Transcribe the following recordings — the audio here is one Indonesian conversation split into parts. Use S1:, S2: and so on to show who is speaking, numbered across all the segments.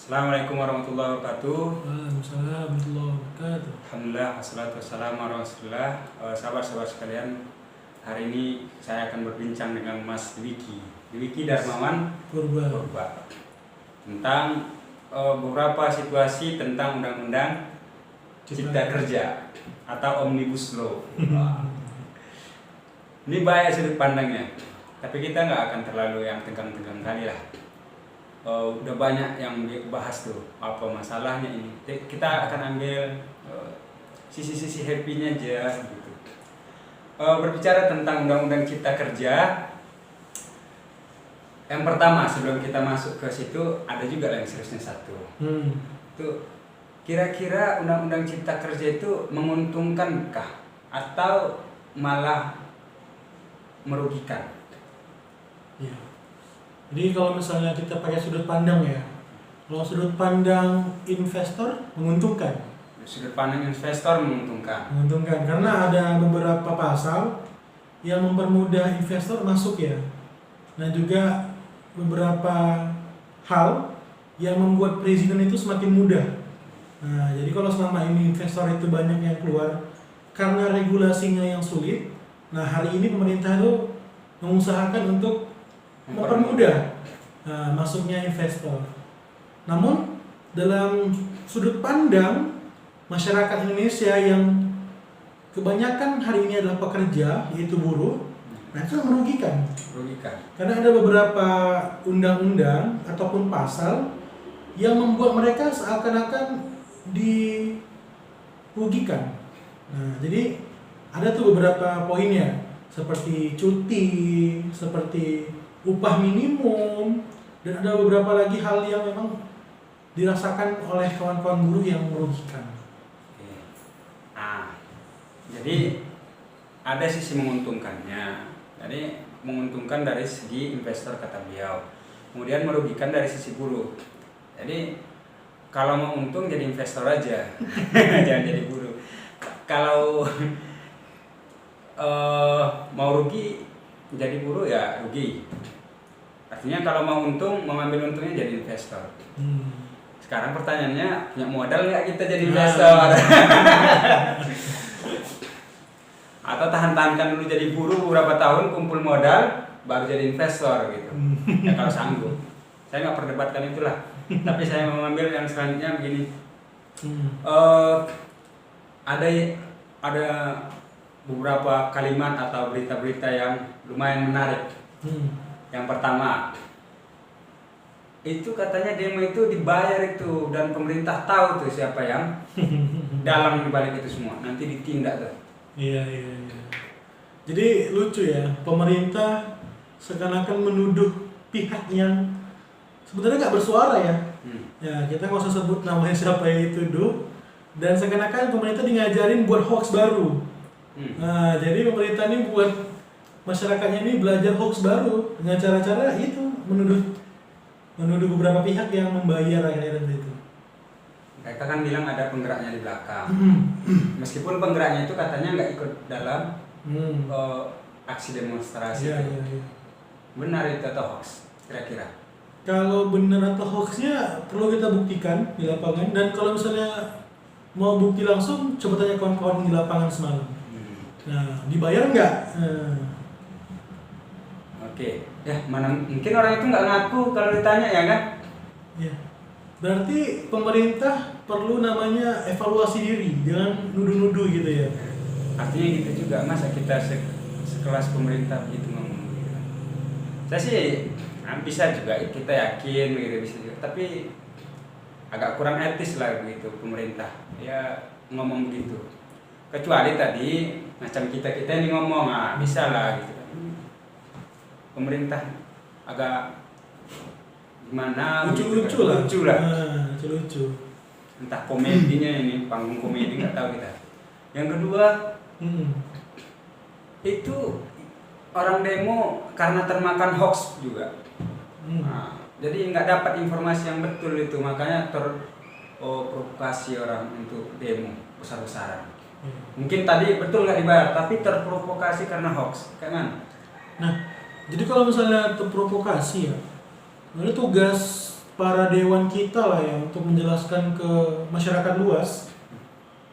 S1: Assalamualaikum warahmatullahi wabarakatuh.
S2: Waalaikumsalam warahmatullahi wabarakatuh.
S1: Alhamdulillah, wassalatu wassalamu ala rasulillah. Sahabat-sahabat sekalian, hari ini saya akan berbincang dengan Mas Dwiki Darmawan Purba tentang beberapa situasi tentang Undang-Undang Cipta Kerja atau Omnibus Law. Ini banyak sudut pandangnya, tapi kita nggak akan terlalu yang tegang-tegang kali lah. Udah banyak yang dibahas tuh apa masalahnya ini. Kita akan ambil sisi-sisi happy-nya aja gitu. Berbicara tentang Undang-Undang Cipta Kerja, yang pertama sebelum kita masuk ke situ ada juga yang seriusnya satu. Tuh kira-kira Undang-Undang Cipta Kerja itu menguntungkankah atau malah merugikan?
S2: Ya. Jadi kalau misalnya kita pakai sudut pandang ya, kalau sudut pandang investor menguntungkan.
S1: Sudut pandang investor menguntungkan.
S2: Menguntungkan karena ada beberapa pasal yang mempermudah investor masuk ya. Nah juga beberapa hal yang membuat perizinan itu semakin mudah. Nah jadi kalau selama ini investor itu banyak yang keluar karena regulasinya yang sulit, nah hari ini pemerintah itu mengusahakan untuk mempermudah masuknya investor. Namun dalam sudut pandang masyarakat Indonesia yang kebanyakan hari ini adalah pekerja, yaitu buruh, nah itu merugikan. Karena ada beberapa undang-undang ataupun pasal yang membuat mereka seakan-akan dirugikan. Nah, jadi ada tuh beberapa poinnya seperti cuti, seperti upah minimum, dan ada beberapa lagi hal yang memang dirasakan oleh kawan-kawan buruh yang merugikan.
S1: Jadi ada sisi menguntungkannya. Jadi menguntungkan dari segi investor kata beliau. Kemudian merugikan dari sisi buruh. Jadi kalau mau untung jadi investor aja, jangan jadi buruh. Kalau mau rugi jadi buruh ya rugi. Artinya kalau mau untung, mau ambil untungnya jadi investor. Sekarang pertanyaannya, punya modal nggak kita jadi investor? Atau tahan-tahankan dulu jadi buruh beberapa tahun, kumpul modal, baru jadi investor gitu. Ya kalau sanggup. Saya nggak perdebatkan itulah. Tapi saya mau mengambil yang selanjutnya begini. Ada beberapa kalimat atau berita-berita yang lumayan menarik. Yang pertama, itu katanya demo itu dibayar itu dan pemerintah tahu tuh siapa yang dalam dibalik itu semua. Nanti ditindak tuh.
S2: Iya. Jadi lucu ya, pemerintah seakan-akan menuduh pihak yang sebenarnya nggak bersuara ya. Ya kita nggak usah sebut namanya siapa yang dituduh. Dan seakan-akan pemerintah ngajarin buat hoax baru. Nah, jadi pemerintah ini buat masyarakatnya ini belajar hoax baru dengan cara-cara itu menuduh beberapa pihak yang membayar akhirnya itu.
S1: Mereka kan bilang ada penggeraknya di belakang. Meskipun penggeraknya itu katanya nggak ikut dalam aksi demonstrasi.
S2: Iya.
S1: Benar itu atau hoax kira-kira?
S2: Kalau benar atau hoaxnya perlu kita buktikan di lapangan, dan kalau misalnya mau bukti langsung coba tanya kawan-kawan di lapangan semalam. Nah, dibayar nggak?
S1: Oke, ya mana mungkin orang itu nggak ngaku kalau ditanya ya kan?
S2: Ya, berarti pemerintah perlu namanya evaluasi diri, jangan nuduh-nuduh gitu ya.
S1: Artinya gitu juga, masa kita sekelas pemerintah begitu ngomong gitu. Saya sih bisa juga, kita yakin gitu bisa juga, tapi agak kurang etis lah begitu pemerintah ya ngomong begitu. Kecuali tadi macam kita ini ngomong, bisa lah gitu. Pemerintah agak gimana
S2: lucu lah. Lucu.
S1: Entah komedinya ini, panggung komedi nggak tahu kita. Yang kedua, itu orang demo karena termakan hoax juga. Jadi nggak dapat informasi yang betul itu, makanya terprovokasi orang untuk demo besar-besaran. Mungkin tadi betul nggak dibayar, tapi terprovokasi karena hoax, kayak mana?
S2: Nah, jadi kalau misalnya terprovokasi ya, sebenarnya tugas para dewan kita lah ya untuk menjelaskan ke masyarakat luas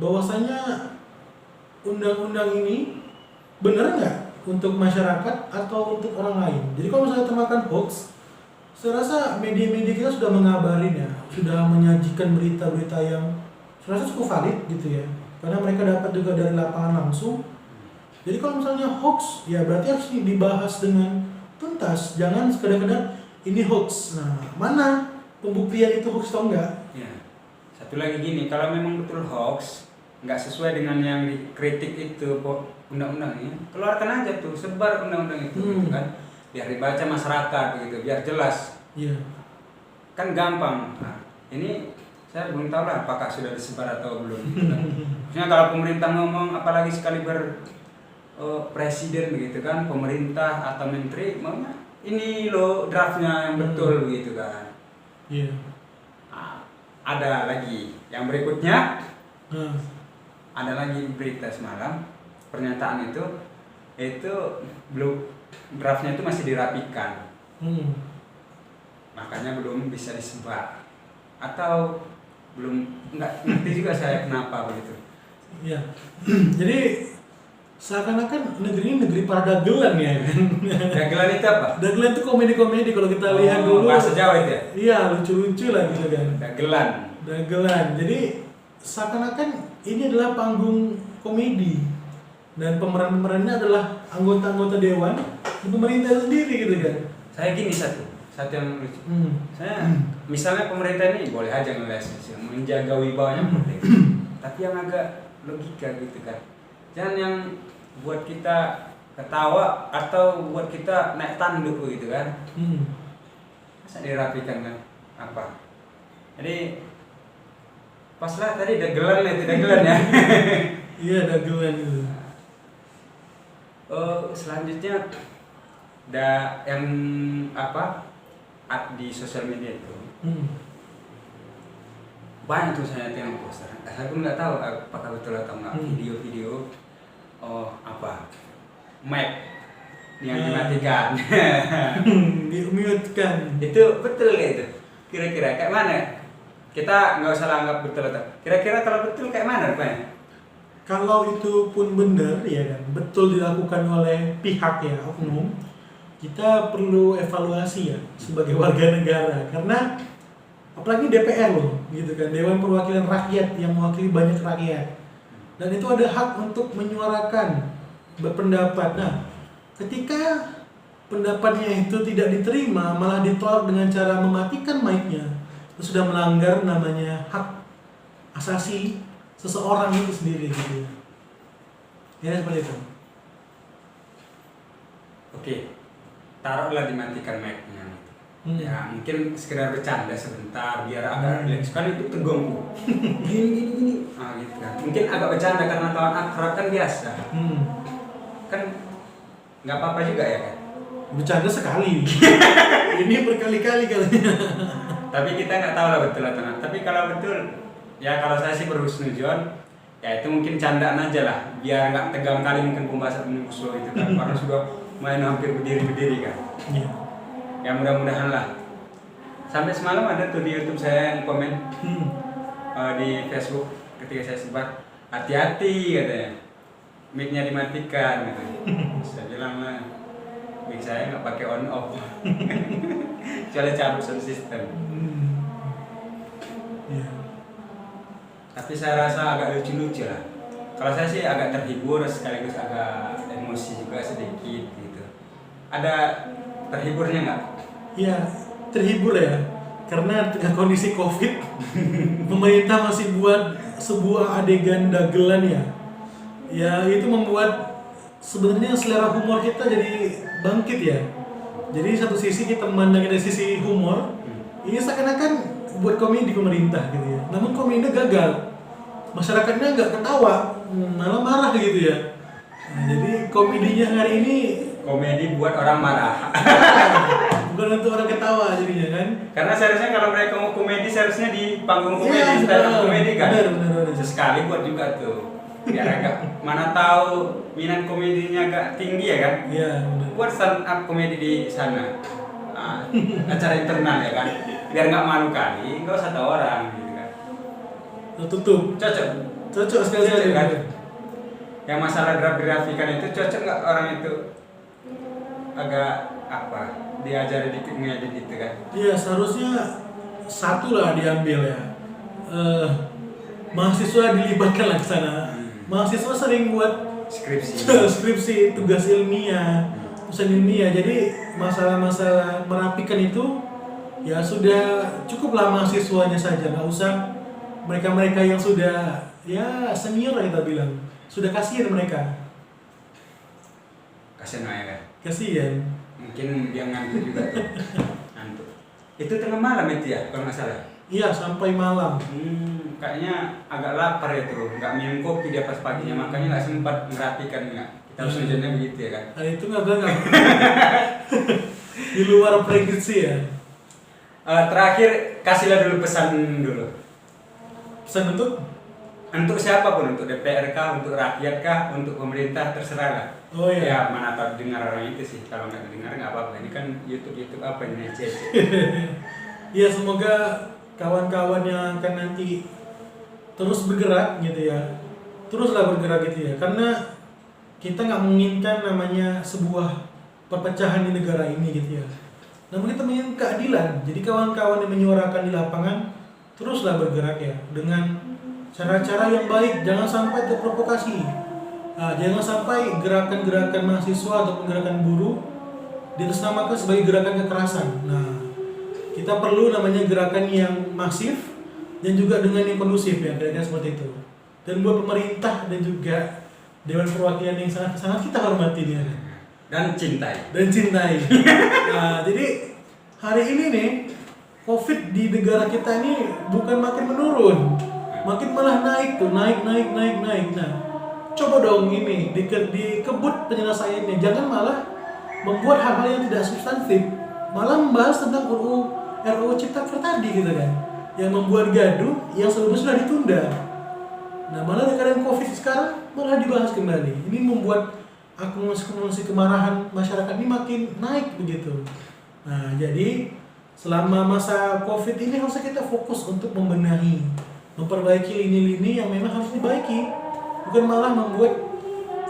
S2: bahwasanya undang-undang ini benar nggak untuk masyarakat atau untuk orang lain. Jadi kalau misalnya termakan hoax, saya rasa media-media kita sudah mengabarin ya, sudah menyajikan berita-berita yang saya rasa cukup valid gitu ya, karena mereka dapat juga dari lapangan langsung. Jadi kalau misalnya hoax, ya berarti harus dibahas dengan tuntas, jangan sekedar-kedar ini hoax. Nah, mana pembuktian itu hoax atau enggak?
S1: Ya. Satu lagi gini, kalau memang betul hoax, nggak sesuai dengan yang dikritik itu undang-undangnya, keluarkan aja tuh, sebar undang-undang itu gitu kan, biar dibaca masyarakat gitu, biar jelas.
S2: Iya.
S1: Kan gampang. Nah, ini saya belum tahu lah apakah sudah disebar atau belum. Gitu kan. Maksudnya kalau pemerintah ngomong, apalagi sekali presiden begitu kan, pemerintah atau menteri maunya ini loh draftnya yang betul begitu kan.
S2: Iya.
S1: Nah, ada lagi yang berikutnya. Ada lagi berita semalam, pernyataan itu belum, draftnya itu masih dirapikan, makanya belum bisa disebar atau belum, nggak ngerti juga saya kenapa begitu.
S2: Iya. Jadi seakan-akan negeri ini negeri para dagelan ya kan.
S1: Dagelan itu apa?
S2: Dagelan itu komedi-komedi kalau kita lihat dulu.
S1: Bahasa Jawa itu ya?
S2: Iya, lucu-lucu lah gitu kan.
S1: Dagelan.
S2: Jadi seakan-akan ini adalah panggung komedi dan pemeran-pemerannya adalah anggota-anggota dewan dan pemerintah sendiri gitu kan.
S1: Saya gini satu yang lucu. Saya misalnya pemerintah ini boleh aja menjaga wibawanya boleh. Tapi yang agak logika gitu kan. Jangan yang buat kita ketawa atau buat kita naik tanduk gitu kan. Masa dirapikan kan? Apa? Jadi pas lah tadi dagelan ya.
S2: Iya, dagelan itu.
S1: Selanjutnya yang di sosial media itu banyak tuh saya tengok poster. Saya pun nggak tahu apakah betul atau nggak, video-video mic yang dimatikan.
S2: Di-mute-kan.
S1: Itu betul nggak itu? Kira-kira kayak mana? Kita nggak usah anggap betul atau kira-kira kalau betul kayak mana rupanya?
S2: Kalau itu pun benar ya kan, betul dilakukan oleh pihak ya oknum, kita perlu evaluasi ya sebagai warga negara, karena apalagi DPR loh gitu kan, Dewan Perwakilan Rakyat yang mewakili banyak rakyat, dan itu ada hak untuk menyuarakan, berpendapat. Nah, ketika pendapatnya itu tidak diterima, malah ditolak dengan cara mematikan mic-nya, itu sudah melanggar namanya hak asasi seseorang itu sendiri gitu ya, seperti itu.
S1: Oke, taruhlah dimatikan mic-nya. Ya mungkin sekedar bercanda sebentar biar agak relax, kan itu tegang tuh. gini gitu kan, mungkin agak bercanda karena kawan akrab kan biasa. Kan nggak apa-apa juga ya kan,
S2: bercanda sekali. Ini berkali-kali kalinya.
S1: Tapi kita nggak tahu lah betul atau enggak. Tapi kalau betul, ya kalau saya sih berhusnuzon, ya itu mungkin candaan aja lah, biar nggak tegang kali mungkin pembahasan Omnibus Law itu kan, karena sudah main hampir berdiri kan. Ya mudah-mudahan lah. Sampai semalam ada tuh di YouTube saya yang komen di Facebook ketika saya sebar, hati-hati katanya, mic-nya dimatikan gitu. Saya bilang lah, mic saya nggak pakai on off, kecuali cabut sound system. Tapi saya rasa agak lucu-lucu lah. Kalau saya sih agak terhibur sekaligus agak emosi juga sedikit gitu. Ada terhiburnya nggak?
S2: Iya, terhibur ya. Karena dengan kondisi COVID, pemerintah masih buat sebuah adegan dagelan ya. Ya itu membuat sebenarnya selera humor kita jadi bangkit ya. Jadi satu sisi kita memandang dari sisi humor, ini seakan-akan buat komedi pemerintah gitu ya. Namun komedinya gagal, masyarakatnya nggak ketawa, malah marah gitu ya. Nah, jadi komedinya hari ini
S1: komedi buat orang marah.
S2: Bukan untuk orang ketawa jadinya kan.
S1: Karena seharusnya kalau mereka mau komedi seharusnya di panggung komedi, stand up komedi kan.
S2: Benar.
S1: Sesekali buat juga tuh. Biar agak mana tahu minat komedinya agak tinggi ya kan.
S2: Iya, benar.
S1: Buat stand up komedi di sana. Acara internal ya kan. biar nggak malu kali, nggak usah tahu orang gitu kan.
S2: Tertutup.
S1: Cocok
S2: Sekali
S1: kan. Yang masalah grafikan itu cocok nggak orang itu agak apa diajari dikit ngedit gitu kan.
S2: Iya, seharusnya satu lah diambil ya. Mahasiswa dilibatkan lah ke sana. Mahasiswa sering buat skripsi, tugas ilmiah, tulisan ilmiah. Jadi masalah-masalah merapikan itu ya sudah cukuplah mahasiswanya saja, nggak usah mereka-mereka yang sudah ya senior lah kita bilang. Sudah kasihan mereka.
S1: Kasihan aja kan.
S2: Kasihan.
S1: Mungkin dia ngantuk juga tuh. Ngantuk. Itu tengah malam itu ya kalau nggak salah.
S2: Iya, sampai malam.
S1: Kayaknya agak lapar ya tuh, nggak minum kopi dia pas paginya, makanya nggak sempat merapikan nggak. Kita harus ngerjainnya begitu ya kan.
S2: Nah, itu nggak bilang di luar prediksi ya.
S1: Terakhir kasihlah dulu pesan dulu.
S2: Pesan
S1: Untuk siapapun, untuk DPR kah, untuk rakyat kah, untuk pemerintah terserah lah.
S2: Oh iya.
S1: Ya mana tahu dengar orang itu sih, kalau nggak dengar nggak apa-apa. Ini kan YouTube apa ini cece.
S2: Ya semoga kawan-kawan yang akan nanti terus bergerak gitu ya, teruslah bergerak gitu ya, karena kita nggak menginginkan namanya sebuah perpecahan di negara ini gitu ya. Namun kita menginginkan keadilan. Jadi kawan-kawan yang menyuarakan di lapangan teruslah bergerak ya dengan cara-cara yang baik, jangan sampai terprovokasi. Jangan sampai gerakan-gerakan mahasiswa atau gerakan buruh diatasnamakan sebagai gerakan kekerasan. Nah, kita perlu namanya gerakan yang masif dan juga dengan yang kondusif ya, kira-kira seperti itu. Dan buat pemerintah dan juga Dewan Perwakilan yang sangat kita hormati dia
S1: dan cintai. Nah, jadi hari ini nih COVID di negara kita ini bukan makin menurun, makin malah naik tuh, naik. Nah, coba dong ini dikebut penyelesaiannya, jangan malah membuat hal-hal yang tidak substantif, malah membahas tentang RUU Cipta Kerja tadi gitu kan, yang membuat gaduh yang sebelumnya sudah ditunda. Nah, malah di keadaan COVID sekarang malah dibahas kembali. Ini membuat akumulasi kemarahan masyarakat ini makin naik begitu. Nah, jadi selama masa COVID ini harusnya kita fokus untuk membenahi, memperbaiki lini-lini yang memang harus dibaiki, bukan malah membuat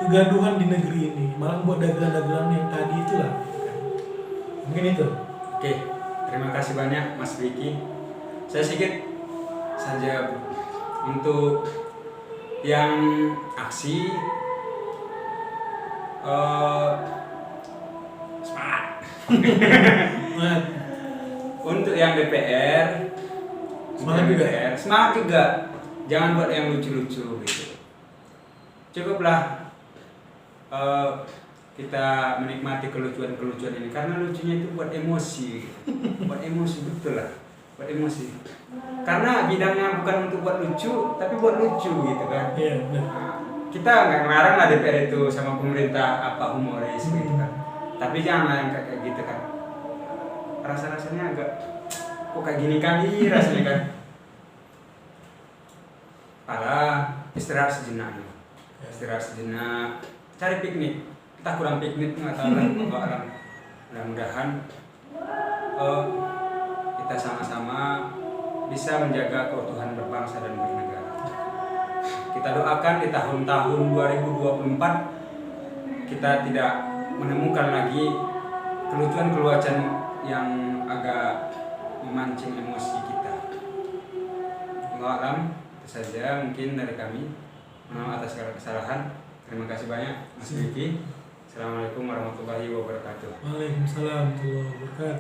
S1: kegaduhan di negeri ini, malah membuat dagelan-dagelan yang tadi itulah. Mungkin itu. Oke, terima kasih banyak Mas Vicky. Saya sedikit saja untuk yang aksi
S2: Semangat.
S1: Untuk yang DPR semangat juga. Jangan buat yang lucu-lucu gitu. Cukuplah kita menikmati kelucuan-kelucuan ini, karena lucunya itu buat emosi gitu. Buat emosi, betul lah, buat emosi. Karena bidangnya bukan untuk buat lucu, tapi buat lucu gitu kan.
S2: Iya, benar.
S1: Kita nggak ngelarang lah DPR itu sama pemerintah apa humoris gitu kan. Tapi jangan yang kayak gitu kan. Rasa-rasanya agak kok kayak gini kali rasanya kan. Istirahat sejenak. Cari piknik. Kita kurang piknik nggak tahu lah. Mudah-mudahan kita sama-sama bisa menjaga keutuhan berbangsa dan bernegara. Kita doakan di tahun-tahun 2024 kita tidak menemukan lagi kelucuan-kelucuan yang agak memancing emosi kita. Wallahu a'lam. Itu saja mungkin dari kami. Mohon atas segala kesalahan. Terima kasih banyak Mas Vicky. Assalamualaikum warahmatullahi wabarakatuh.
S2: Waalaikumsalam warahmatullahi wabarakatuh.